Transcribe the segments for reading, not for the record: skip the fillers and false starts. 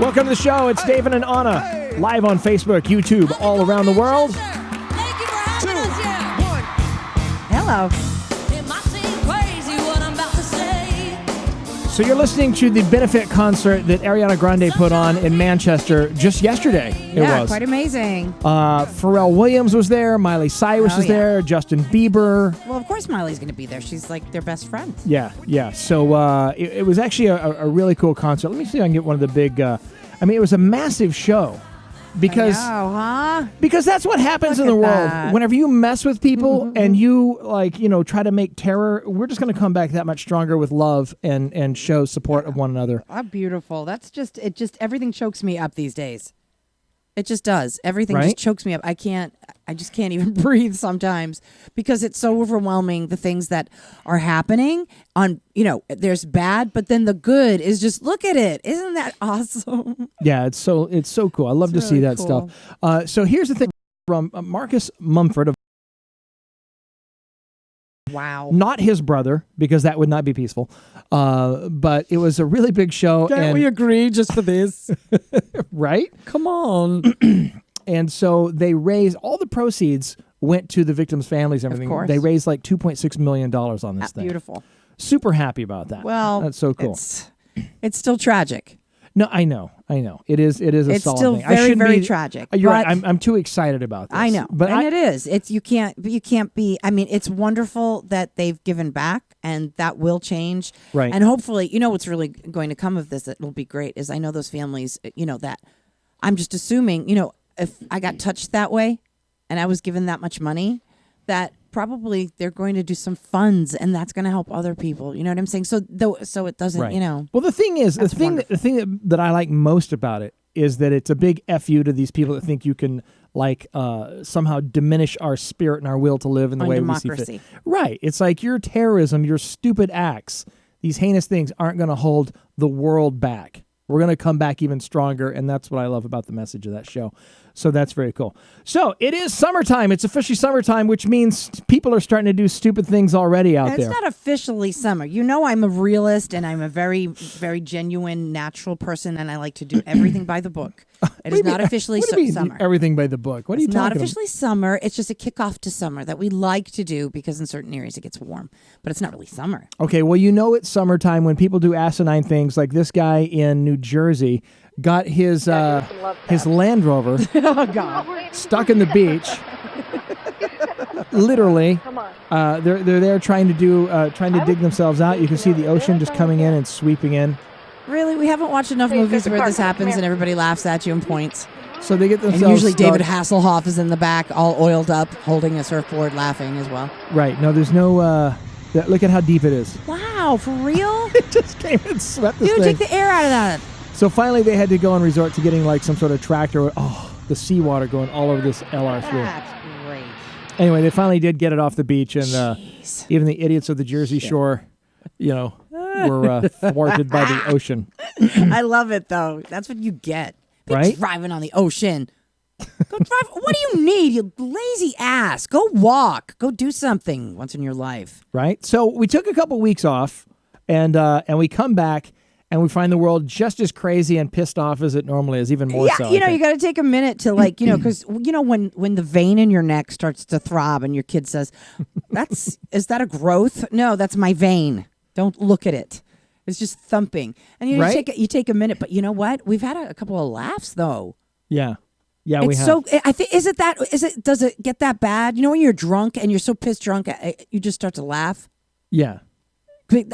Welcome to the show. It's Davin and Anna, live on Facebook, YouTube, all around the world. Thank you for having us here. Hello. It might seem crazy what I'm about to say. So you're listening to the benefit concert that Ariana Grande put on in Manchester just yesterday. Yeah, quite amazing. Pharrell Williams was there. Miley Cyrus was there. Justin Bieber. Well, of course Miley's going to be there. She's like their best friend. Yeah. So it was actually a really cool concert. Let me see if I can get one of the big... it was a massive show. Because that's what happens in the world. That. Whenever you mess with people and you try to make terror, we're just going to come back that much stronger with love and show support of one another. Oh, beautiful. Everything chokes me up these days. It just does. Everything Right? just chokes me up. I just can't even breathe sometimes because it's so overwhelming, the things that are happening on, there's bad, but then the good is just, look at it. Isn't that awesome? Yeah, it's so cool. I love to see that cool. stuff. So here's the thing from Marcus Mumford of Wow. not his brother, because that would not be peaceful. But it was a really big show. Can't we agree just for this? Right? Come on. And so they raised, all the proceeds went to the victims' families and everything. Of course. They raised like $2.6 million on this thing. Beautiful. Super happy about that. Well, that's so cool. It's still tragic. No, I know. It is a It's solid still thing. I very, shouldn't very be- tragic. You're right. but- I'm too excited about this. I know, but it is. You can't be. I mean, it's wonderful that they've given back, and that will change. Right. And hopefully, what's really going to come of this that will be great is I know those families. That I'm just assuming. If I got touched that way, and I was given that much money, that probably they're going to do some funds, and that's going to help other people. You know what I'm saying? So it doesn't. Right. Well, the thing is, the thing that I like most about it is that it's a big FU to these people that think you can somehow diminish our spirit and our will to live in the way we see fit. Right. It's like your terrorism, your stupid acts, these heinous things aren't going to hold the world back. We're going to come back even stronger, and that's what I love about the message of that show. So that's very cool. So it is summertime. It's officially summertime, which means people are starting to do stupid things already out there. It's not officially summer. I'm a realist, and I'm a very, very genuine, natural person, and I like to do everything by the book. It is not officially summer. Everything by the book. What are you talking about? It's not officially summer. It's just a kickoff to summer that we like to do because in certain areas it gets warm, but it's not really summer. Okay, well, it's summertime when people do asinine things like this guy in New Jersey got his Land Rover stuck in the beach. Literally, they're there trying to dig themselves out. You can see the ocean just coming in and sweeping in. Really, we haven't watched enough movies where this happens and everybody laughs at you and points. So they get themselves. And usually stuck. David Hasselhoff is in the back, all oiled up, holding a surfboard, laughing as well. Right. No, there's no. Look at how deep it is. Wow, for real? It just came and swept this Dude, thing. take the air out of that. So finally, they had to go and resort to getting some sort of tractor. Oh, the seawater going all over this LR3. That's great. Anyway, they finally did get it off the beach, and even the idiots of the Jersey Shore, were thwarted by the ocean. I love it, though. That's what you get. Right? Driving on the ocean. Go drive. What do you need, you lazy ass? Go walk. Go do something once in your life. Right? So we took a couple weeks off, and we come back, and we find the world just as crazy and pissed off as it normally is, even more so. You got to take a minute to because when the vein in your neck starts to throb and your kid says, is that a growth? No, that's my vein. Don't look at it. It's just thumping. And you take a minute, but you know what? We've had a couple of laughs though. Yeah. Yeah, we have. So I think does it get that bad? When you're drunk and you're so pissed drunk, you just start to laugh. Yeah.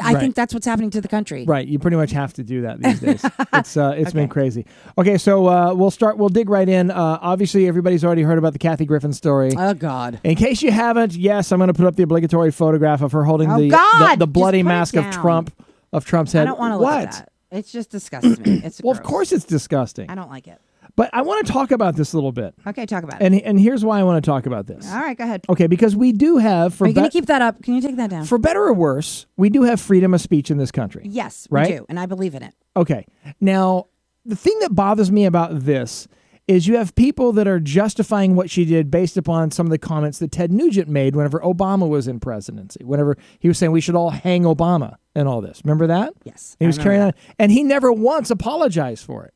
I think that's what's happening to the country. Right. You pretty much have to do that these days. It's been crazy. Okay, so we'll dig right in. Obviously, everybody's already heard about the Kathy Griffin story. Oh, God. In case you haven't, yes, I'm going to put up the obligatory photograph of her holding the bloody mask of Trump's head. I don't want to look at that. It just disgusts me. It's well, of course it's disgusting. I don't like it. But I want to talk about this a little bit. Okay, talk about it. And here's why I want to talk about this. All right, go ahead. Okay, because we do have... Are you going to keep that up? Can you take that down? For better or worse, we do have freedom of speech in this country. Yes, right? we do, and I believe in it. Okay. Now, the thing that bothers me about this is you have people that are justifying what she did based upon some of the comments that Ted Nugent made whenever Obama was in presidency, whenever he was saying we should all hang Obama and all this. Remember that? Yes. He was carrying on. And he never once apologized for it.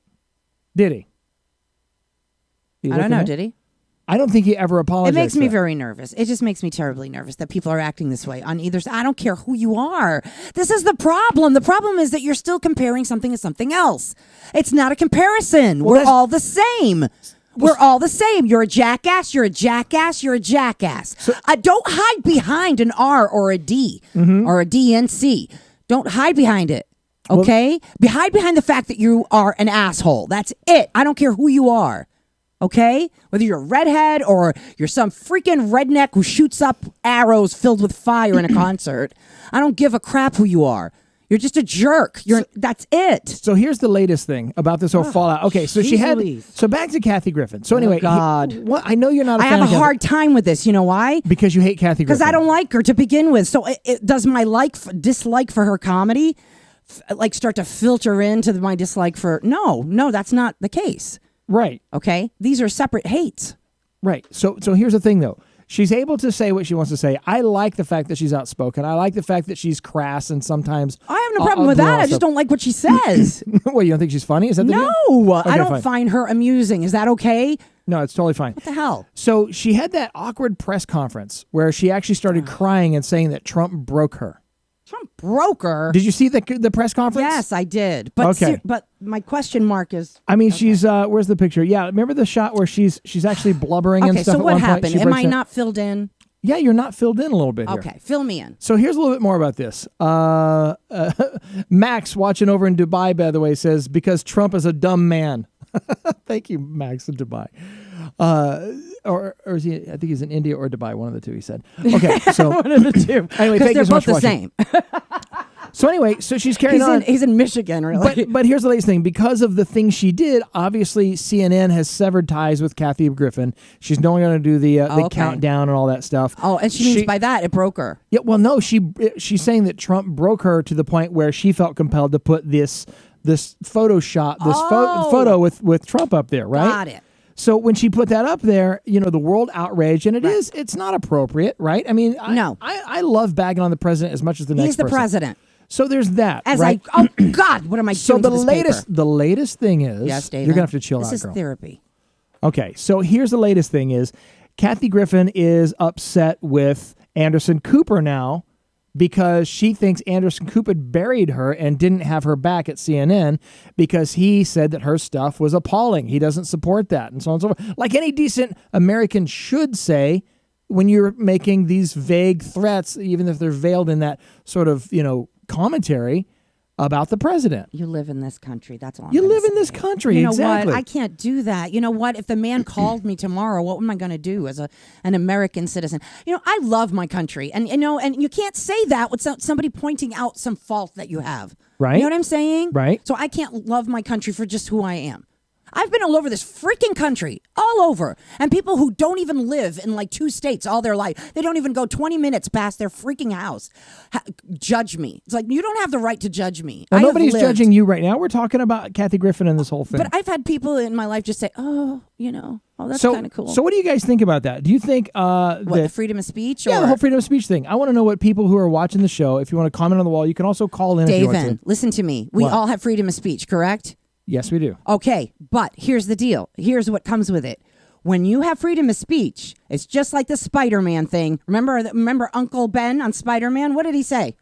Did he? I don't know. Did he? I don't think he ever apologized. It makes me very nervous. It just makes me terribly nervous that people are acting this way on either side. I don't care who you are. This is the problem. The problem is that you're still comparing something to something else. It's not a comparison. We're all the same. We're all the same. You're a jackass. You're a jackass. You're a jackass. So, don't hide behind an R or a D or a DNC. Don't hide behind it. Okay? Hide behind the fact that you are an asshole. That's it. I don't care who you are. Okay? Whether you're a redhead or you're some freaking redneck who shoots up arrows filled with fire in a concert. I don't give a crap who you are. You're just a jerk. That's it. So here's the latest thing about this whole fallout. Okay, so she had. So back to Kathy Griffin. So anyway, God, I know you're not. I have a hard time with this. You know why? Because you hate Kathy Griffin. Because I don't like her to begin with. So does my dislike for her comedy start to filter into my dislike for? No, that's not the case. Right. Okay. These are separate hates. Right. So here's the thing, though. She's able to say what she wants to say. I like the fact that she's outspoken. I like the fact that she's crass and sometimes. I have no problem with that. I just don't like what she says. Well, you don't think she's funny? Is that the No, okay, I don't find her amusing. Is that okay? No, it's totally fine. What the hell? So she had that awkward press conference where she actually started crying and saying that Trump broke her. Trump broke her. Did you see the press conference? Yes, I did. But but my question mark is. I mean, she's where's the picture? Yeah, remember the shot where she's actually blubbering and stuff. Okay, so what happened? Am I not filled in? Yeah, you're not filled in a little bit here. Okay, fill me in. So here's a little bit more about this. Max, watching over in Dubai, by the way, says because Trump is a dumb man. Thank you, Max in Dubai. Or is he? I think he's in India or Dubai. One of the two. He said. Okay, so one of the two. Anyway, thank you so much for watching. They're both the same. So anyway, so she's carrying on. He's in Michigan, really. But here's the latest thing. Because of the things she did, obviously CNN has severed ties with Kathy Griffin. She's no longer going to do the countdown and all that stuff. Oh, and she means by that it broke her. Yeah. Well, no, she's saying that Trump broke her to the point where she felt compelled to put this Photoshop, photo with Trump up there, right? Got it. So when she put that up there, the world outraged, and it's not appropriate, right? I mean, I love bagging on the president as much as the next person. He's the president. So there's that, right? Oh, God, what am I doing So to this paper? The latest thing is, yes, David, you're going to have to chill out, This is girl. therapy. Okay, so here's the latest thing is, Kathy Griffin is upset with Anderson Cooper now because she thinks Anderson Cooper buried her and didn't have her back at CNN because he said that her stuff was appalling. He doesn't support that, and so on and so forth. Like any decent American should say when you're making these vague threats, even if they're veiled in that sort of, commentary about the president. You live in this country. That's all. You live in this country. You know exactly. what? I can't do that. You know what? If the man called me tomorrow, what am I going to do as an American citizen? I love my country, and and you can't say that without somebody pointing out some fault that you have. Right. You know what I'm saying? Right. So I can't love my country for just who I am. I've been all over this freaking country, all over. And people who don't even live in like 2 states all their life, they don't even go 20 minutes past their freaking house, judge me. It's like, you don't have the right to judge me. Well, nobody's judging you right now. We're talking about Kathy Griffin and this whole thing. But I've had people in my life just say, oh, that's kind of cool. So what do you guys think about that? Do you think the freedom of speech? Yeah, the whole freedom of speech thing. I want to know what people who are watching the show, if you want to comment on the wall, you can also call in if you want to. Davin, listen to me. We all have freedom of speech, correct? Yes, we do. Okay, but here's the deal. Here's what comes with it. When you have freedom of speech, it's just like the Spider-Man thing. Remember Uncle Ben on Spider-Man? What did he say?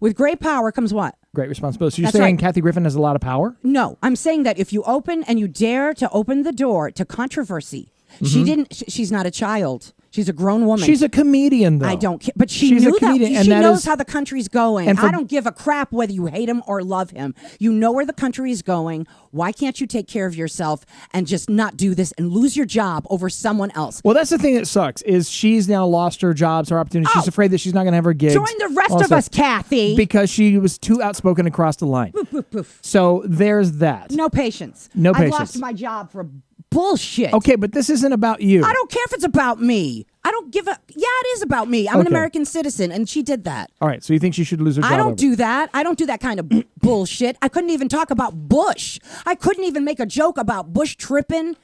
With great power comes what? Great responsibility. So you're saying Kathy Griffin has a lot of power? No, I'm saying that if you open and you dare to open the door to controversy, she's not a child. She's a grown woman. She's a comedian, though. I don't care. But she's knew that. She knows how the country's going. I don't give a crap whether you hate him or love him. You know where the country is going. Why can't you take care of yourself and just not do this and lose your job over someone else? Well, that's the thing that sucks is she's now lost her jobs, her opportunity. She's afraid that she's not going to have her gigs. Join the rest of us, Kathy. Because she was too outspoken across the line. Poof, poof, poof. So there's that. No patience. I lost my job for bullshit. Okay, but this isn't about you. I don't care if it's about me. I don't give a... Yeah, it is about me. I'm an American citizen, and she did that. All right, so you think she should lose her job? I don't do that. I don't do that kind of bullshit. I couldn't even talk about Bush. I couldn't even make a joke about Bush tripping,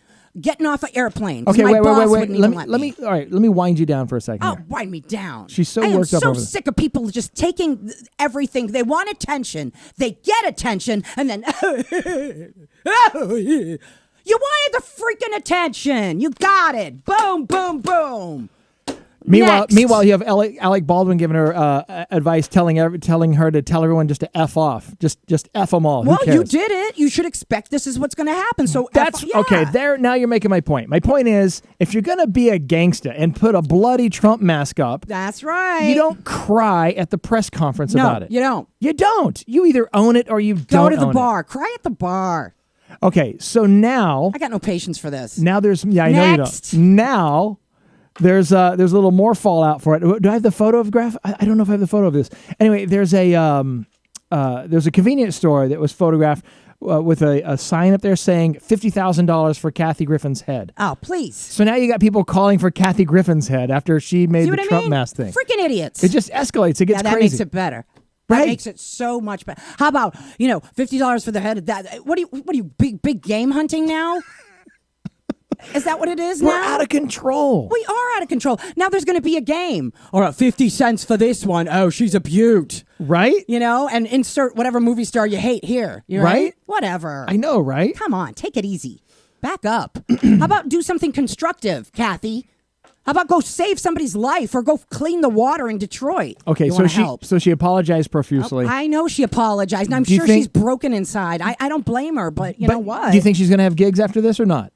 getting off an airplane. Okay, wait. Let me wind you down for a second. Oh, wind me down. She's so worked up over this. I'm so sick of people just taking everything. They want attention. They get attention, and then... You wanted the freaking attention. You got it. Boom, boom, boom. Meanwhile, you have Alec Baldwin giving her advice, telling her to tell everyone just to F off, just F them all. Well, Who cares? you did it. You should expect this is what's going to happen. So Okay. There, now you're making my point. My point is, if you're going to be a gangsta and put a bloody Trump mask up, that's right. You don't cry at the press conference about it. You don't. You don't. You either own it or you don't. Go to the own bar. It. Cry at the bar. Okay. So now I got no patience for this. Now there's I know you don't. Now. There's a little more fallout for it. Do I have the photograph? I don't know if I have the photo of this. Anyway, there's a convenience store that was photographed with a sign up there saying $50,000 for Kathy Griffin's head. Oh, please. So now you got people calling for Kathy Griffin's head after she made the Trump mask thing. Freaking idiots. It just escalates. It gets that crazy. Makes it better. Right. That makes it so much better. How about, $50 for the head of that? What are you big game hunting now? Is that what it is now? We're out of control. We are out of control. Now there's going to be a game. All right, 50 cents for this one. Oh, she's a beaut. Right? And insert whatever movie star you hate here. Right? Whatever. I know, right? Come on, take it easy. Back up. How about do something constructive, Kathy? How about go save somebody's life or go clean the water in Detroit? Okay, so she apologized profusely. I know she apologized. And I'm sure she's broken inside. I don't blame her, but you know what? Do you think she's going to have gigs after this or not?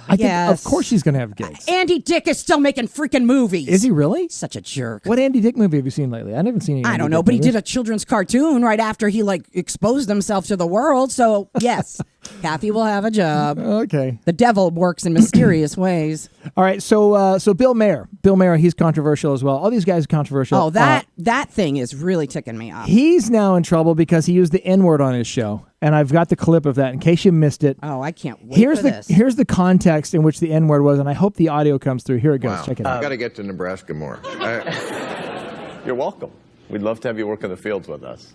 I think, Yes. of course she's going to have gigs. Andy Dick is still making freaking movies. Is he really? Such a jerk. What Andy Dick movie have you seen lately? I haven't seen any. I don't know, but he did a children's cartoon right after he exposed himself to the world. So yes, Kathy will have a job. Okay. The devil works in mysterious ways. All right, so Bill Maher, he's controversial as well. All these guys are controversial. Oh, that thing is really ticking me off. He's now in trouble because he used the N-word on his show, and I've got the clip of that in case you missed it. Oh, I can't wait for this. Here's the context in which the N-word was, and I hope the audio comes through. Here it goes. Wow. Check it out. I've got to get to Nebraska more. You're welcome. We'd love to have you work in the fields with us.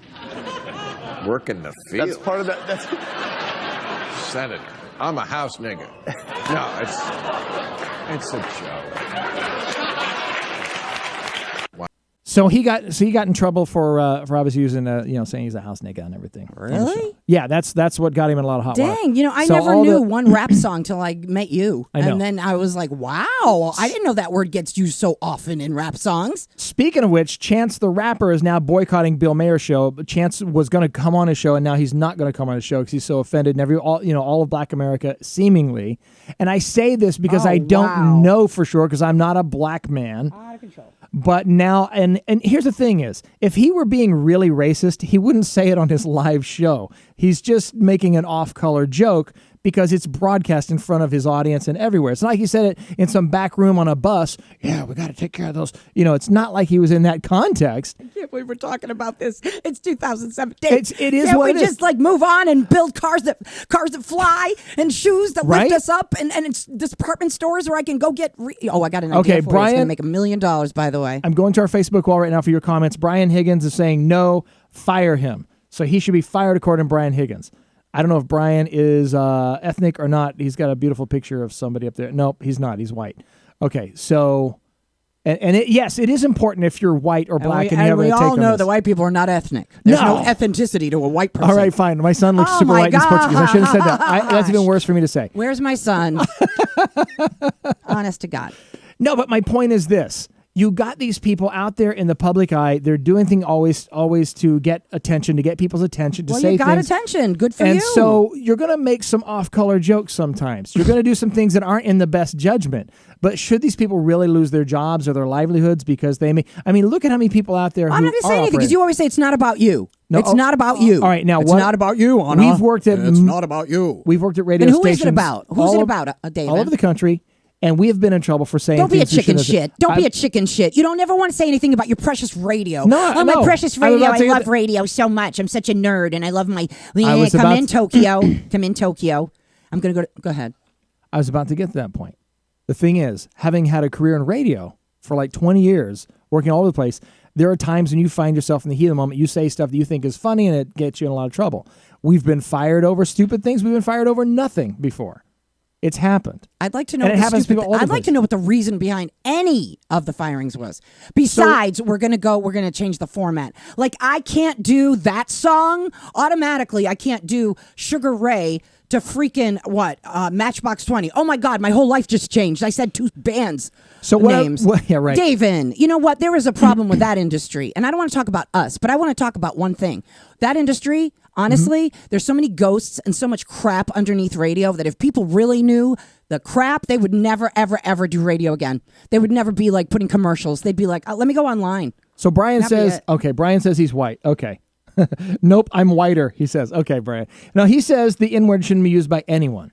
Work in the field? That's part of that. That's Senator, I'm a house nigga. No, it's a joke. So he got in trouble for obviously using saying he's a house nigga and everything. Really? Yeah, that's what got him in a lot of hot water. Dang, I never knew one rap song till I met you. I know. And then I was like, wow, I didn't know that word gets used so often in rap songs. Speaking of which, Chance the Rapper is now boycotting Bill Maher's show. Chance was going to come on his show, and now he's not going to come on his show because he's so offended and all of Black America seemingly. And I say this because I don't know for sure because I'm not a black man. Out of control. But now, and here's the thing is, if he were being really racist, he wouldn't say it on his live show. He's just making an off-color joke because it's broadcast in front of his audience and everywhere. It's not like he said it in some back room on a bus. Yeah, we got to take care of those. It's not like he was in that context. I can't believe we're talking about this. It's 2017. It is Can't what we it is. just move on and build cars that fly and shoes that Right? lift us up and it's department stores where I can go get. I got an idea Okay, for you. Brian, It's going to make $1 million, by the way. I'm going to our Facebook wall right now for your comments. Brian Higgins is saying no, fire him. So he should be fired according to Brian Higgins. I don't know if Brian is ethnic or not. He's got a beautiful picture of somebody up there. Nope, he's not. He's white. Okay, so, yes, it is important if you're white or black and you have a take on this. We all know that white people are not ethnic. There's no ethnicity to a white person. All right, fine. My son looks super white. He's Portuguese. I should have said that. That's even worse for me to say. Where's my son? Honest to God. No, but my point is this. You got these people out there in the public eye. They're doing things always to get attention, to get people's attention, to say things. Well, you got attention. Good for you. And so you're going to make some off-color jokes sometimes. You're going to do some things that aren't in the best judgment. But should these people really lose their jobs or their livelihoods because they may? I mean, look at how many people out there who I'm not going to say anything because you always say it's not about you. No, it's not about you. All right, now it's what? not about you, Anna. We've worked at. It's not about you. We've worked at radio and who stations. Is it about? Who's it about, David? All over the country. And we have been in trouble for saying Don't be a things we chicken shouldn't have shit. Don't be a chicken shit. You don't ever want to say anything about your precious radio. No, my precious radio. I love radio radio so much. I'm such a nerd, and I love my. Tokyo. Come in, Tokyo. I'm gonna go ahead. I was about to get to that point. The thing is, having had a career in radio for like 20 years, working all over the place, there are times when you find yourself in the heat of the moment. You say stuff that you think is funny, and it gets you in a lot of trouble. We've been fired over stupid things. We've been fired over nothing before. It's happened. I'd like to know. And it happens to people all the I'd like to know what the reason behind any of the firings was. Besides, we're gonna change the format. Like, I can't do that song automatically. I can't do Sugar Ray to freaking Matchbox 20. Oh my God, my whole life just changed. I said 2 bands. So names. Yeah, right. Davin, you know what? There is a problem with that industry, and I don't want to talk about us, but I want to talk about one thing. That industry. Honestly, there's so many ghosts and so much crap underneath radio that if people really knew the crap, they would never, ever, ever do radio again. They would never be like putting commercials. They'd be like, let me go online. So Brian says he's white. Okay. Nope, I'm whiter, he says. Okay, Brian. Now, he says the N-word shouldn't be used by anyone.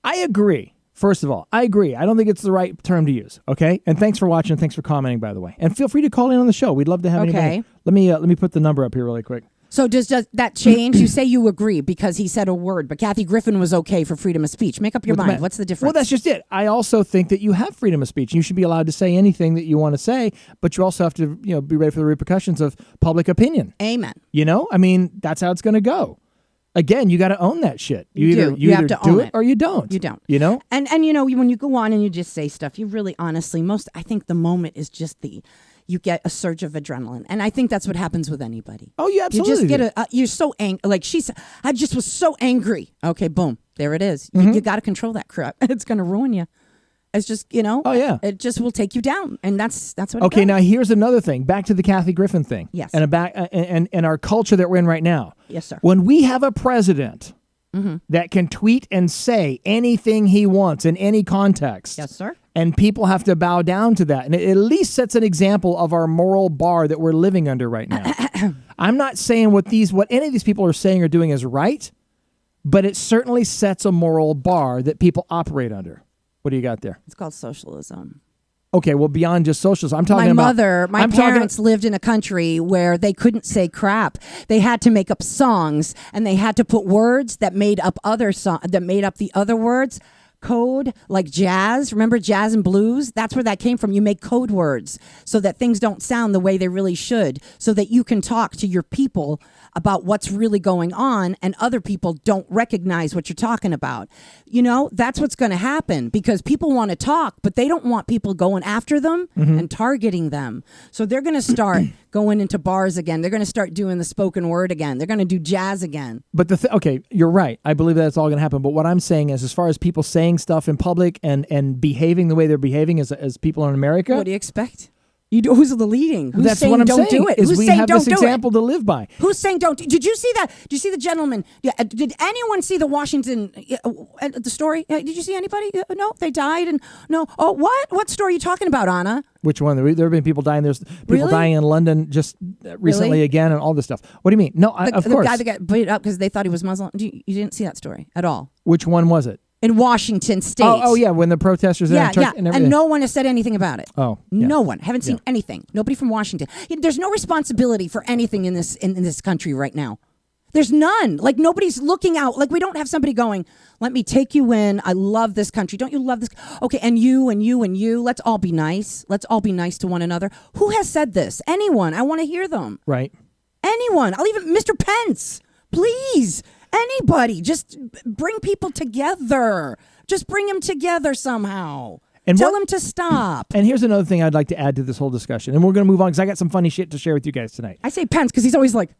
I agree. First of all, I agree. I don't think it's the right term to use. Okay? And thanks for watching. Thanks for commenting, by the way. And feel free to call in on the show. We'd love to have anybody. Let me put the number up here really quick. So does that change? You say you agree because he said a word, but Kathy Griffin was okay for freedom of speech. Make up your mind. What's the difference? Well, that's just it. I also think that you have freedom of speech. You should be allowed to say anything that you want to say, but you also have to, be ready for the repercussions of public opinion. Amen. I mean, that's how it's going to go. Again, you got to own that shit. You have either to do own it or you don't. You don't. And when you go on and you just say stuff, you really honestly, I think the moment is just you get a surge of adrenaline. And I think that's what happens with anybody. Oh, you absolutely You just get you're so angry. Like I just was so angry. Okay, boom. There it is. Mm-hmm. You got to control that crap. It's going to ruin you. It's just, Oh, yeah. It just will take you down. And that's what Okay, it does. now here's another thing. Back to the Kathy Griffin thing. Yes. And and our culture that we're in right now. Yes, sir. When we have a president that can tweet and say anything he wants in any context. Yes, sir. And people have to bow down to that. And it at least sets an example of our moral bar that we're living under right now. I'm not saying what any of these people are saying or doing is right, but it certainly sets a moral bar that people operate under. What do you got there? It's called socialism. Okay, well, beyond just socialism, I'm talking about... My parents lived in a country where they couldn't say crap. They had to make up songs, and they had to put words that made up the other words. Code, like jazz. Remember jazz and blues? That's where that came from. You make code words so that things don't sound the way they really should, so that you can talk to your people about what's really going on and other people don't recognize what you're talking about. That's what's going to happen because people want to talk, but they don't want people going after them and targeting them. So they're going to start going into bars again. They're going to start doing the spoken word again. They're going to do jazz again. But okay, you're right. I believe that's all going to happen. But what I'm saying is, as far as people saying stuff in public and behaving the way they're behaving as people in America. What do you expect? Who's the leading? Who's that's saying what I'm don't saying, do it? Is Who's we saying have don't this do example it? to live by. Who's saying don't? Did you see that? Did you see the gentleman? Did anyone see the Washington the story? Did you see anybody? No, they died. And no. Oh, what story are you talking about, Anna? Which one? There have been people dying. There's people Really? dying in London just recently again, and all this stuff. What do you mean? No, of course. The guy that got beat up because they thought he was Muslim. You didn't see that story at all. Which one was it? In Washington State. Oh, yeah, when the protesters Yeah, and everything. and no one has said anything about it. Oh, yeah. No one. Haven't seen anything. Nobody from Washington. There's no responsibility for anything in this country right now. There's none. Like, nobody's looking out. Like, we don't have somebody going, let me take you in. I love this country. Don't you love this? Okay, and you and you and you. Let's all be nice. Let's all be nice to one another. Who has said this? Anyone. I want to hear them. Right. Anyone. I'll even Mr. Pence. Please. Anybody. Just bring people together. Just bring them together somehow. And tell them to stop. And here's another thing I'd like to add to this whole discussion. And we're going to move on because I got some funny shit to share with you guys tonight. I say Pence because he's always like...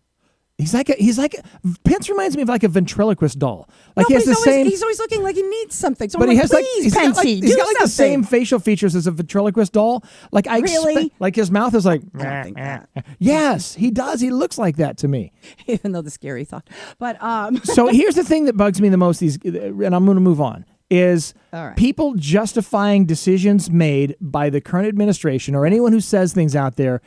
Pence reminds me of like a ventriloquist doll. Like no, he has he's always looking like he needs something. So but I'm he like, has please, Pensy, he's got something. the same facial features as a ventriloquist doll. Like I really? like his mouth is like. I don't think that. Yes, he does. He looks like that to me. Even though the scary thought. But so here's the thing that bugs me the most. And I'm going to move on. Is people justifying decisions made by the current administration or anyone who says things out there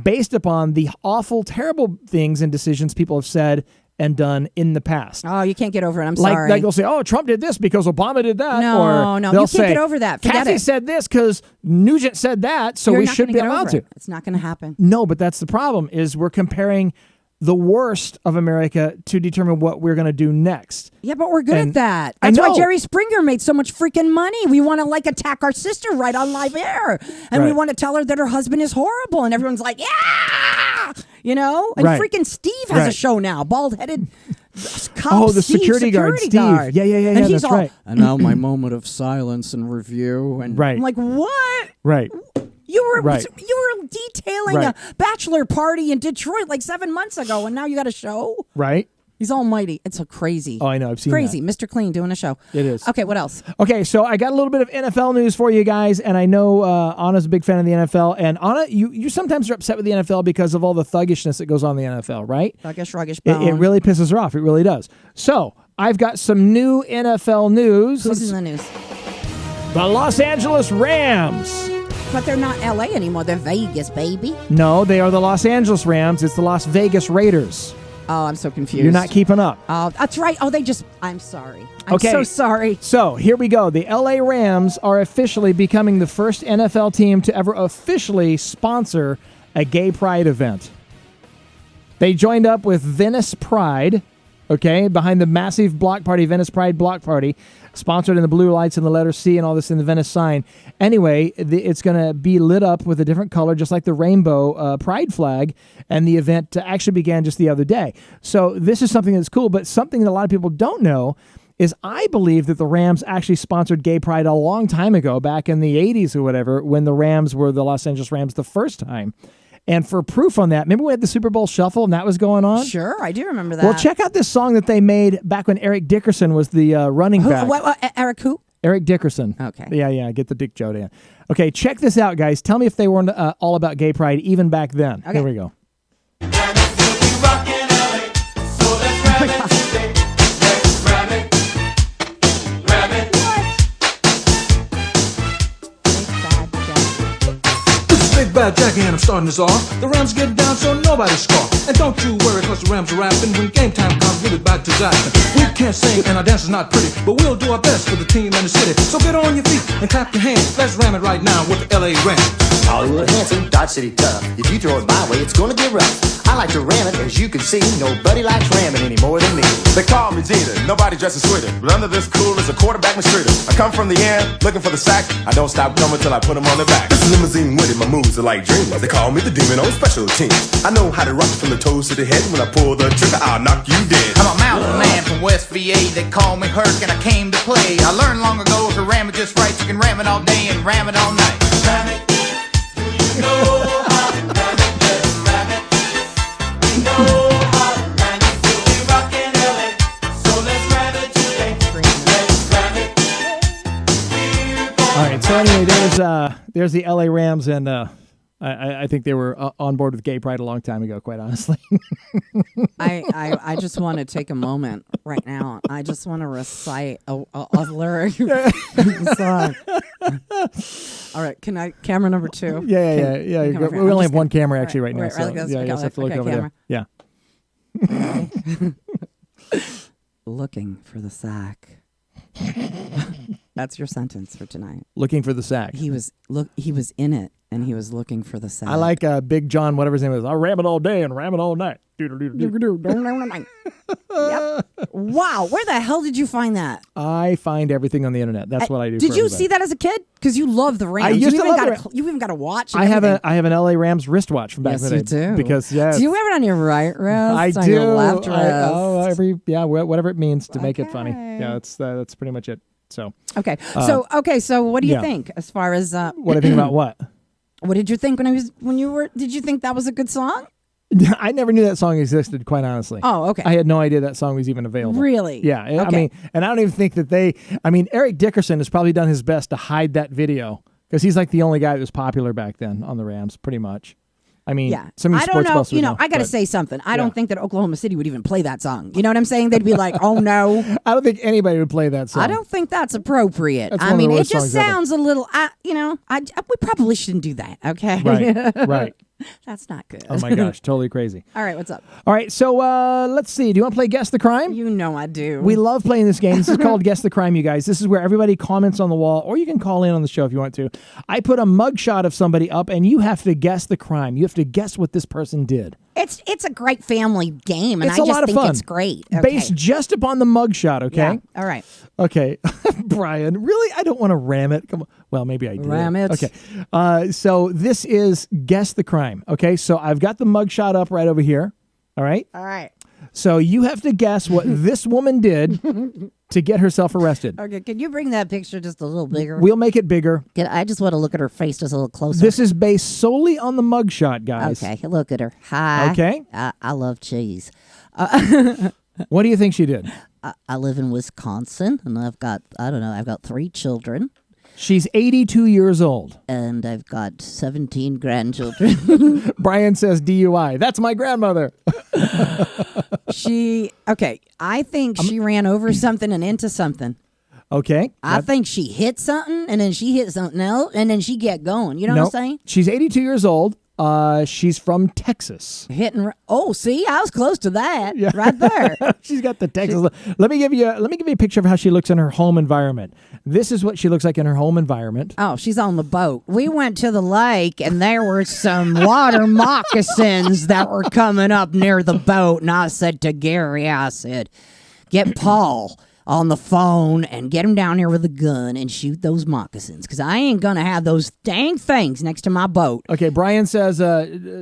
based upon the awful, terrible things and decisions people have said and done in the past. Oh, you can't get over it. I'm sorry. Like they'll say, oh, Trump did this because Obama did that. No, you can't get over that. Forget Kathy it. said this because Nugent said that, so we should be allowed to. It's not going to happen. No, but that's the problem is we're comparing the worst of America to determine what we're going to do next. Yeah, but we're good at that. That's why Jerry Springer made so much freaking money. We want to attack our sister right on live air. And we want to tell her that her husband is horrible. And everyone's like, yeah! And Right. freaking Steve has a Right. show now, bald-headed cop. Oh, the Steve, security guard, Steve. Yeah, and he's that's all, right. And now my moment of silence and review. And Right. I'm like, what? Right. You Right. were detailing Right. a bachelor party in Detroit like 7 months ago, and now you got a show? Right. He's almighty. It's so crazy. Oh, I know. I've seen crazy. that. Mr. Clean doing a show. It is. Okay, what else? Okay, so I got a little bit of NFL news for you guys, and I know Anna's a big fan of the NFL. And Anna, you sometimes are upset with the NFL because of all the thuggishness that goes on in the NFL, right? Thuggish, ruggish, It really pisses her off. It really does. So I've got some new NFL news. Who's in the news? The Los Angeles Rams. But they're not L.A. anymore. They're Vegas, baby. No, they are the Los Angeles Rams. It's the Las Vegas Raiders. Oh, I'm so confused. You're not keeping up. Oh, that's right. Oh, I'm sorry. I'm Okay. so sorry. So here we go. The LA Rams are officially becoming the first NFL team to ever officially sponsor a gay pride event. They joined up with Venice Pride, behind the massive block party, Venice Pride block party, sponsored in the blue lights and the letter C and all this in the Venice sign. Anyway, it's going to be lit up with a different color, just like the rainbow pride flag, and the event actually began just the other day. So this is something that's cool, but something that a lot of people don't know is I believe that the Rams actually sponsored gay pride a long time ago, back in the 80s or whatever, when the Rams were the Los Angeles Rams the first time. And for proof on that, remember we had the Super Bowl Shuffle and that was going on? Sure, I do remember that. Well, check out this song that they made back when Eric Dickerson was the running back. Eric who? Eric Dickerson. Okay. Yeah, get the dick joke in. Okay, check this out, guys. Tell me if they weren't all about gay pride even back then. Okay. Here we go. Big Bad Jackie and I'm starting this off. The Rams get down so nobody scoff. And don't you worry cause the Rams are rapping. When game time comes, give it back to Jackson. We can't sing and our dance is not pretty, but we'll do our best for the team and the city. So get on your feet and clap your hands. Let's ram it right now with the LA Rams. Hollywood handsome, Dodge City tough. If you throw it my way, it's gonna get rough. I like to ram it, as you can see. Nobody likes ramming any more than me. They call me Jeter, nobody dresses sweeter. But under this cool is a quarterback mistreater. I come from the end, looking for the sack. I don't stop coming till I put them on their back. This limousine with it, my moves are like dreams. They call me the demon on special teams. I know how to rock it from the toes to the head. When I pull the trigger, I'll knock you dead. I'm a mountain man from West VA. They call me Herc and I came to play. I learned long ago if you ram it just right, you can ram it all day and ram it all night. Ram it. Do you know how to ram it? Just ram it. We know how to ram it. We'll be rockin' LA. So let's ram it today. Let's ram it. All right, so anyway, there's the LA Rams, and I think they were on board with gay pride a long time ago, quite honestly. I just want to take a moment right now. I just want to recite a lyric from the song. All right, camera number 2? Yeah. We only have one camera actually right now. Right, So, like this. yeah, you just have to look over camera. there. Yeah. Looking for the sack. That's your sentence for tonight. Looking for the sack. He was in it, and he was looking for the sack. I like Big John, whatever his name is. I'll ram it all day and ram it all night. Yep. Wow, where the hell did you find that? I find everything on the internet. That's what I do. Did you see that as a kid? Because you love the Rams. I used to love the Rams. You even got a watch. I have an LA Rams wristwatch from back in the day. Yes, you do. Because do you have it on your right wrist? I on do. Your left wrist? Whatever it means to make it funny. Yeah, that's pretty much it. So okay. So what do you think as far as what do I think about what? What did you think when you were? Did you think that was a good song? I never knew that song existed, quite honestly. Oh, okay. I had no idea that song was even available. Really? Yeah. Okay. I mean, and I don't even think that Eric Dickerson has probably done his best to hide that video because he's like the only guy that was popular back then on the Rams, pretty much. I mean, some of these I don't sports know. I got to say something. I don't think that Oklahoma City would even play that song. You know what I'm saying? They'd be like, "Oh no." I don't think anybody would play that song. I don't think that's appropriate. That's I mean, it just songs sounds a little. We probably shouldn't do that. Okay. Right. That's not good. Oh my gosh, totally crazy. All right, what's up? All right, so let's see. Do you want to play Guess the Crime? You know I do. We love playing this game. This is called Guess the Crime, you guys. This is where everybody comments on the wall, or you can call in on the show if you want to. I put a mugshot of somebody up, and you have to guess the crime. You have to guess what this person did. It's a great family game, and It's I a just lot of think fun. it's great. Okay. Based just upon the mugshot, okay? Yeah. All right. Okay. Brian, really? I don't want to ram it. Come on. Well, maybe I do. Ram it. Okay. So this is Guess the Crime. Okay. So I've got the mugshot up right over here. All right. All right. So you have to guess what this woman did to get herself arrested. Okay. Can you bring that picture just a little bigger? We'll make it bigger. I just want to look at her face just a little closer. This is based solely on the mugshot, guys. Okay. Look at her. Hi. Okay. I love cheese. What do you think she did? I live in Wisconsin, and I've got 3 children, She's 82 years old. and I've got 17 grandchildren. Brian says DUI. That's my grandmother. I think she ran over something and into something. Okay. I think she hit something, and then she hit something else, and then she get going. You know what I'm saying? She's 82 years old. She's from Texas. Oh, see, I was close to that right there. She's got the Texas. Let me give you a picture of how she looks in her home environment. This is what she looks like in her home environment. Oh, she's on the boat. We went to the lake, and there were some water moccasins that were coming up near the boat. And I said to Gary, get Paul on the phone and get him down here with a gun and shoot those moccasins, because I ain't going to have those dang things next to my boat. Okay, Brian says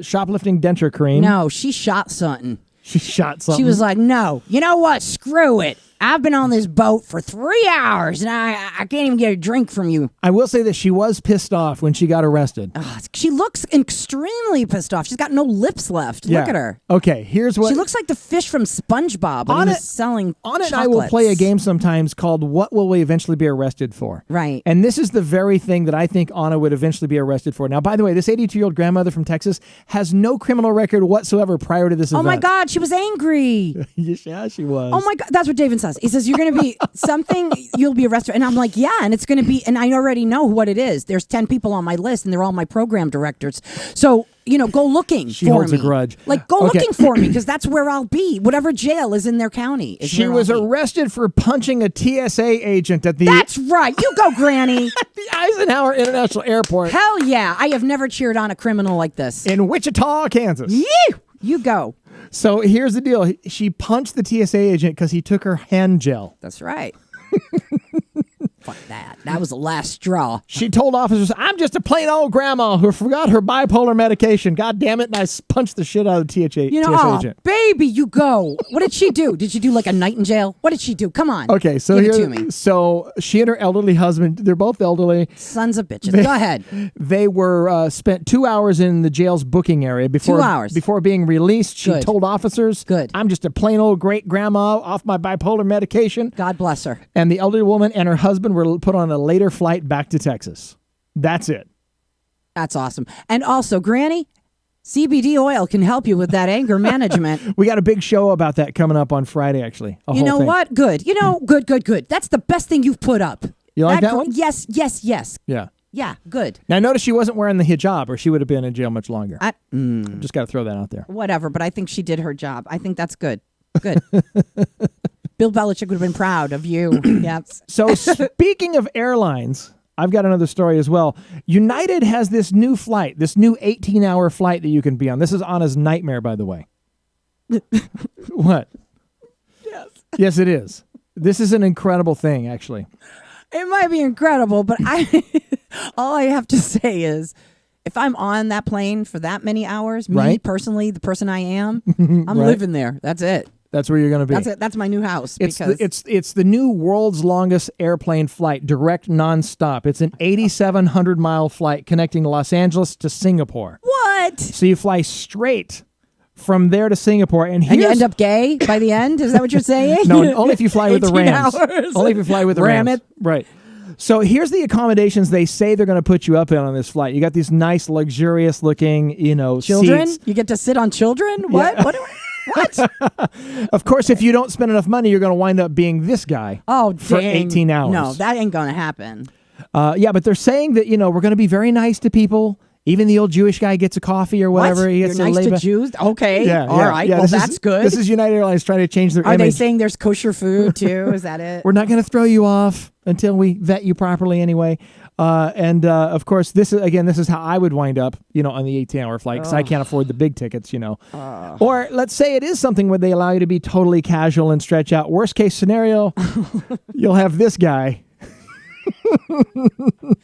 shoplifting denture cream. No, she shot something. She shot something. She was like, no, you know what? Screw it. I've been on this boat for 3 hours, and I can't even get a drink from you. I will say that she was pissed off when she got arrested. She looks extremely pissed off. She's got no lips left. Yeah. Look at her. Okay, here's what... She looks like the fish from SpongeBob when he was selling On it, chocolates. I will play a game sometimes called What Will We Eventually Be Arrested For? Right. And this is the very thing that I think Anna would eventually be arrested for. Now, by the way, this 82-year-old grandmother from Texas has no criminal record whatsoever prior to this event. Oh, my God, she was angry. Yeah, she was. Oh, my God. That's what Davin says. He says, you're going to be something, you'll be arrested. And I'm like, yeah, and it's going to be, and I already know what it is. There's 10 people on my list, and they're all my program directors. So, go looking She for me. holds a grudge. Like, go looking for me, because that's where I'll be. Whatever jail is in their county. She was arrested for punching a TSA agent at the... That's right. You go, Granny. at the Eisenhower International Airport. Hell yeah. I have never cheered on a criminal like this. In Wichita, Kansas. You go. So here's the deal. She punched the TSA agent because he took her hand gel. That's right. Fuck that. That was the last straw. She told officers, I'm just a plain old grandma who forgot her bipolar medication. God damn it. And I punched the shit out of the TSA agent. Baby, you go. What did she do? Did she do like a night in jail? What did she do? Come on. Okay, so Give it to me. So she and her elderly husband, they're both elderly. Sons of bitches. Go ahead. They were spent 2 hours in the jail's booking area before 2 hours. Before being released. She Good. told officers, Good. I'm just a plain old great grandma off my bipolar medication. God bless her. And the elderly woman and her husband were put on a later flight back to Texas. That's it. That's awesome. And also, Granny, CBD oil can help you with that anger management. We got a big show about that coming up on Friday, actually. You know what? Good. Good. That's the best thing you've put up. You like that one? Yes. Yeah. Yeah, good. Now, notice she wasn't wearing the hijab, or she would have been in jail much longer. Just got to throw that out there. Whatever, but I think she did her job. I think that's good. Good. Bill Belichick would have been proud of you. Yes. So speaking of airlines, I've got another story as well. United has this new flight, this new 18-hour flight that you can be on. This is Anna's nightmare, by the way. What? Yes. Yes, it is. This is an incredible thing, actually. It might be incredible, but all I have to say is, if I'm on that plane for that many hours, me personally, the person I am, I'm living there. That's it. That's where you're going to be. That's it. That's my new house. It's the new world's longest airplane flight, direct nonstop. It's an 8,700-mile flight connecting Los Angeles to Singapore. What? So you fly straight from there to Singapore, and you end up gay by the end? Is that what you're saying? No, only if you fly with the Rams. Hours. Only if you fly with the Rams. Ram it. Right. So here's the accommodations they say they're going to put you up in on this flight. You got these nice, luxurious-looking, children. seats. You get to sit on children. What? Yeah. What? Of course, if you don't spend enough money, you're going to wind up being this guy. For 18 hours. No, that ain't going to happen. Yeah, but they're saying that we're going to be very nice to people. Even the old Jewish guy gets a coffee or whatever. What? He You're gets nice lay to back. Jews? Okay. Yeah, All right. Well, that's good. This is United Airlines trying to change their Are they image. saying there's kosher food too? Is that it? We're not going to throw you off until we vet you properly anyway. And of course, this is how I would wind up, on the 18-hour flight because I can't afford the big tickets, Or let's say it is something where they allow you to be totally casual and stretch out. Worst case scenario, you'll have this guy.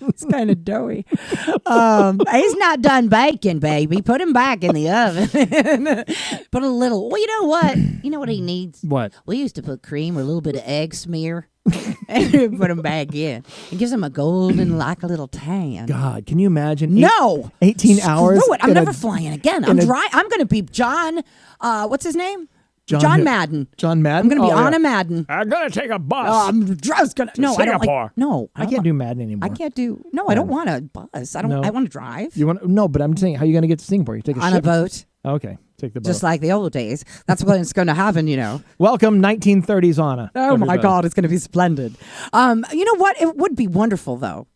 It's kind of doughy. He's not done baking, baby. Put him back in the oven. Put a little. Well, you know what? You know what he needs? What? We used to put cream or a little bit of egg smear and put him back in. It gives him a golden, like a little tan. God, can you imagine? No. 18 hours. Screw it. I'm never flying again. I'm going to be John. What's his name? John Madden. John Madden? I'm going to be Anna Madden. I'm going to take a bus. I'm just going to. No, I don't like. No, I can't do Madden anymore. I can't do. No, I don't want a bus. I don't. No. I want to drive. You want? No, but I'm saying, how are you going to get to Singapore? You take a on ship? A boat. Okay, take the boat. Just like the old days. That's what's going to happen, Welcome, 1930s Anna. Oh my God, it's going to be splendid. You know what? It would be wonderful though.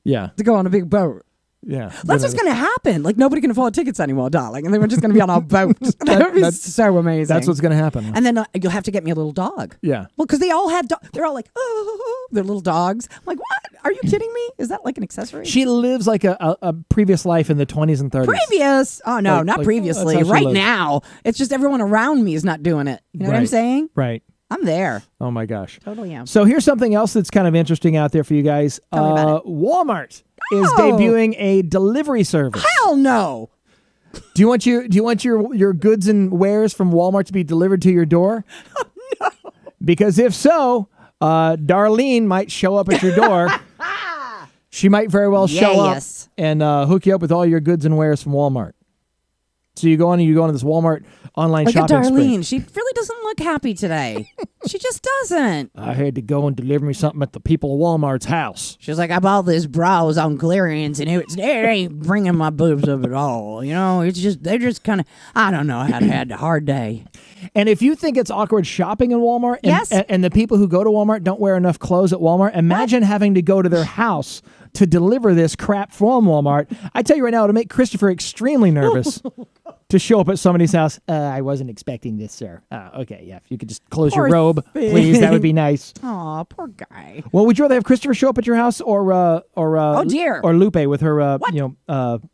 Yeah. To go on a big boat. Yeah. That's what's going to happen. Like, nobody can afford tickets anymore, darling. And then we're just going to be on our boat. That would be so amazing. That's what's going to happen. And then you'll have to get me a little dog. Yeah. Well, because they all have they're all like, oh, they're little dogs. I'm like, what? Are you kidding me? Is that like an accessory? She lives like a previous life in the 20s and 30s. Previous? Oh, no, not previously. Right now. It's just everyone around me is not doing it. You know what I'm saying? Right. I'm there. Oh, my gosh. Totally am. So here's something else that's kind of interesting out there for you guys. Tell me about it. Walmart is debuting a delivery service. Hell no. Do you want your goods and wares from Walmart to be delivered to your door? Oh, no. Because if so, Darlene might show up at your door. She might very well show up and hook you up with all your goods and wares from Walmart. So you go on this Walmart online shopping spree. Look at Darlene. She really doesn't look happy today. She just doesn't. I had to go and deliver me something at the people of Walmart's house. She's like, I bought this bras on clearance, and it ain't bringing my boobs up at all. It's just, they're just kind of, I don't know, I had a hard day. And if you think it's awkward shopping in Walmart, and the people who go to Walmart don't wear enough clothes at Walmart, imagine having to go to their house to deliver this crap from Walmart. I tell you right now, it'll make Christopher extremely nervous to show up at somebody's house. I wasn't expecting this, sir. Okay, yeah, if you could just close your robe, please, that would be nice. Aw, poor guy. Well, would you rather have Christopher show up at your house or oh dear, or Lupe with her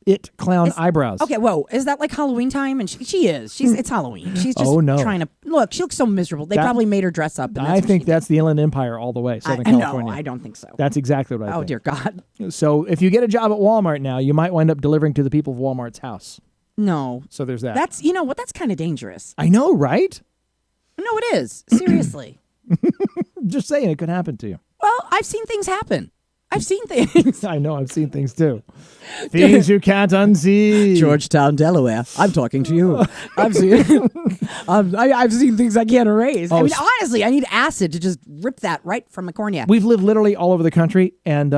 it clown eyebrows? Okay, whoa, is that like Halloween time? And she is. It's Halloween. She's just trying to look. She looks so miserable. They probably made her dress up. And I think that's the Inland Empire all the way, Southern California. No, I don't think so. That's exactly what I think. Oh dear God. So if you get a job at Walmart now, you might wind up delivering to the people of Walmart's house. No. So there's that. That's, you know what? That's kind of dangerous. I know, right? No, it is. Seriously. Just saying, it could happen to you. Well, I've seen things happen. I've seen things. I know, I've seen things too. Things you can't unsee. Georgetown, Delaware. I'm talking to you. I've seen I've seen things I can't erase. I mean, honestly, I need acid to just rip that right from my cornea. We've lived literally all over the country, and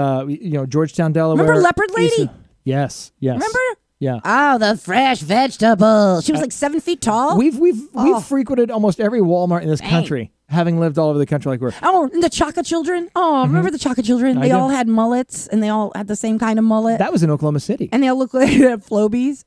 Georgetown, Delaware. Remember Leopard Lady? Yes. Remember? Yeah. Oh, the fresh vegetable. She was like 7 feet tall. We've frequented almost every Walmart in this country, having lived all over the country like we're. Oh, and the Chaka Children. Oh, remember the Chaka Children? They all had mullets, and they all had the same kind of mullet. That was in Oklahoma City. And they all looked like they had Flobies.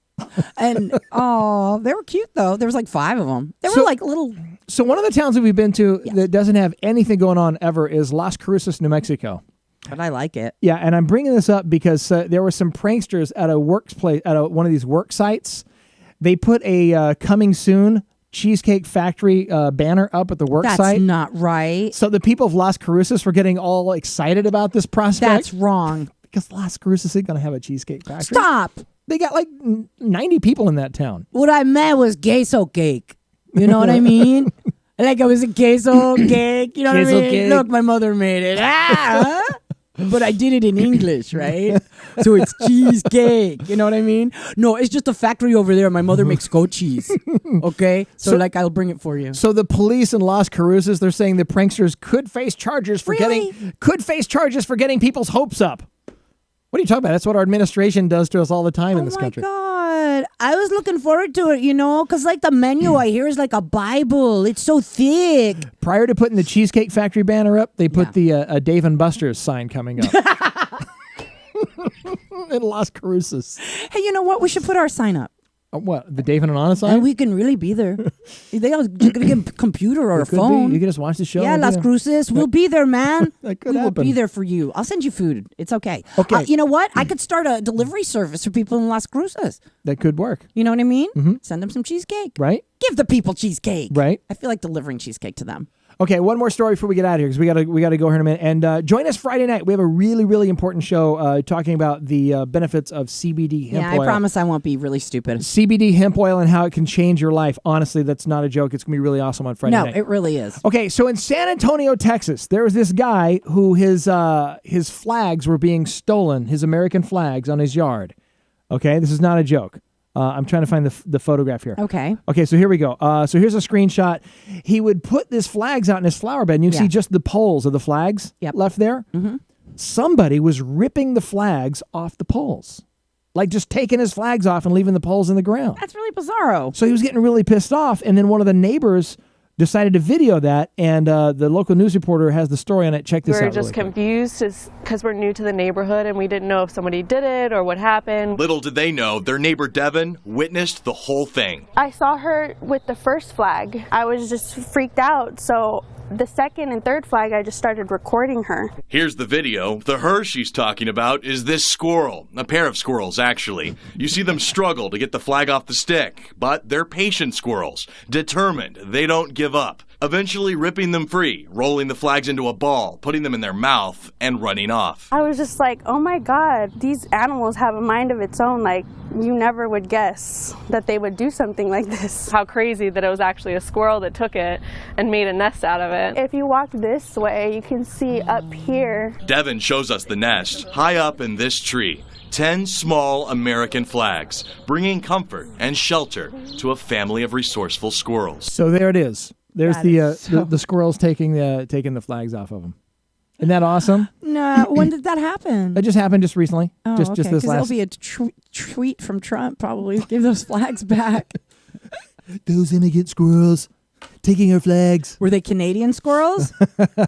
And they were cute though. There was like 5 of them. They were like little. So one of the towns that we've been to that doesn't have anything going on ever is Las Cruces, New Mexico. But I like it. Yeah, and I'm bringing this up because there were some pranksters at a workplace at one of these work sites. They put a coming soon Cheesecake Factory banner up at the work site. That's not right. So the people of Las Cruces were getting all excited about this prospect. That's wrong. Because Las Cruces is going to have a Cheesecake Factory. Stop. They got like 90 people in that town. What I meant was queso cake. You know what I mean? Like it was a queso cake. You know what I mean? Cake. Look, my mother made it. But I did it in English, right? So it's cheesecake. You know what I mean? No, it's just a factory over there. My mother makes goat cheese. Okay? So I'll bring it for you. So the police in Las Cruces, they're saying the pranksters could face charges for getting people's hopes up. What are you talking about? That's what our administration does to us all the time in this country. Oh, my God. I was looking forward to it, because like the menu I hear is like a Bible. It's so thick. Prior to putting the Cheesecake Factory banner up, they put the Dave & Buster's sign coming up. In Las Cruces. Hey, you know what? We should put our sign up. What, the Davin and Anna sign? And we can really be there. They all gonna get a computer or a phone. You can just watch the show. Yeah, Las Cruces. We'll be there, man. That could we will happen. be there for you. I'll send you food. It's okay. Okay. You know what? I could start a delivery service for people in Las Cruces. That could work. You know what I mean? Mm-hmm. Send them some cheesecake. Right. Give the people cheesecake. Right. I feel like delivering cheesecake to them. Okay, one more story before we get out of here, because we got to go here in a minute. And join us Friday night. We have a really, really important show talking about the benefits of CBD hemp oil. Yeah, I promise I won't be really stupid. CBD hemp oil and how it can change your life. Honestly, that's not a joke. It's going to be really awesome on Friday night. No, it really is. Okay, so in San Antonio, Texas, there was this guy who his flags were being stolen, his American flags on his yard. Okay, this is not a joke. I'm trying to find the photograph here. Okay. Okay, so here we go. So here's a screenshot. He would put these flags out in his flower bed, and you can see just the poles of the flags left there. Mm-hmm. Somebody was ripping the flags off the poles. Like just taking his flags off and leaving the poles in the ground. That's really bizarro. So he was getting really pissed off, and then one of the neighbors decided to video that, and the local news reporter has the story on it. Check this out. We were just confused because we're new to the neighborhood and we didn't know if somebody did it or what happened. Little did they know, their neighbor Davin witnessed the whole thing. I saw her with the first flag. I was just freaked out, so the second and third flag, I just started recording her. Here's the video. The her she's talking about is this squirrel. A pair of squirrels, actually. You see them struggle to get the flag off the stick, but they're patient squirrels. Determined. They don't give up. Eventually ripping them free, rolling the flags into a ball, putting them in their mouth, and running off. I was just like, oh my God, these animals have a mind of its own. Like, you never would guess that they would do something like this. How crazy that it was actually a squirrel that took it and made a nest out of it. If you walk this way, you can see up here. Davin shows us the nest, high up in this tree. 10 small American flags, bringing comfort and shelter to a family of resourceful squirrels. So there it is. There's the squirrels taking the flags off of them. Isn't that awesome? No, when did that happen? That just happened just recently. Oh, just this last. There'll be a tweet from Trump probably. Give those flags back. Those immigrant squirrels taking our flags. Were they Canadian squirrels?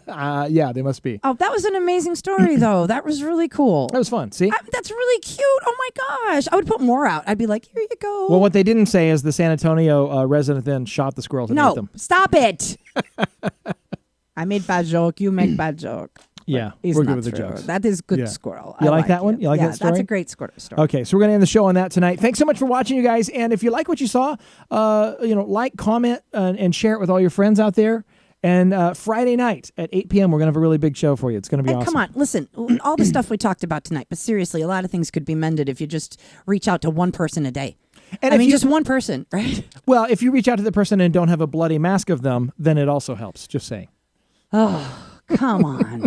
Yeah, they must be. Oh, that was an amazing story, though. That was really cool. That was fun. See? That's really cute. Oh, my gosh. I would put more out. I'd be like, here you go. Well, what they didn't say is the San Antonio resident then shot the squirrels and ate them. Stop it. I made bad joke. You make bad joke. Yeah, It's we're not good with the true. jokes. That is good squirrel. You I like that one? it. You like yeah, that story? That's a great story. Okay, so we're going to end the show on that tonight. Thanks so much for watching, you guys. And if you like what you saw, like, comment, and share it with all your friends out there. And Friday night at 8 p.m., we're going to have a really big show for you. It's going to be awesome. Come on, listen, all the stuff we talked about tonight, but seriously, a lot of things could be mended if you just reach out to one person a day. And just one person, right? Well, if you reach out to the person and don't have a bloody mask of them, then it also helps. Just saying. Oh, come on.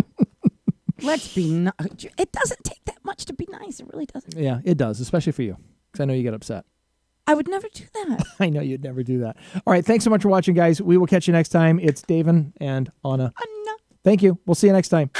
Let's be it doesn't take that much to be nice. It really doesn't. Yeah, it does, especially for you, because I know you get upset. I would never do that. I know you'd never do that. All right, thanks so much for watching, guys. We will catch you next time. It's Davin and Anna. Thank you. We'll see you next time.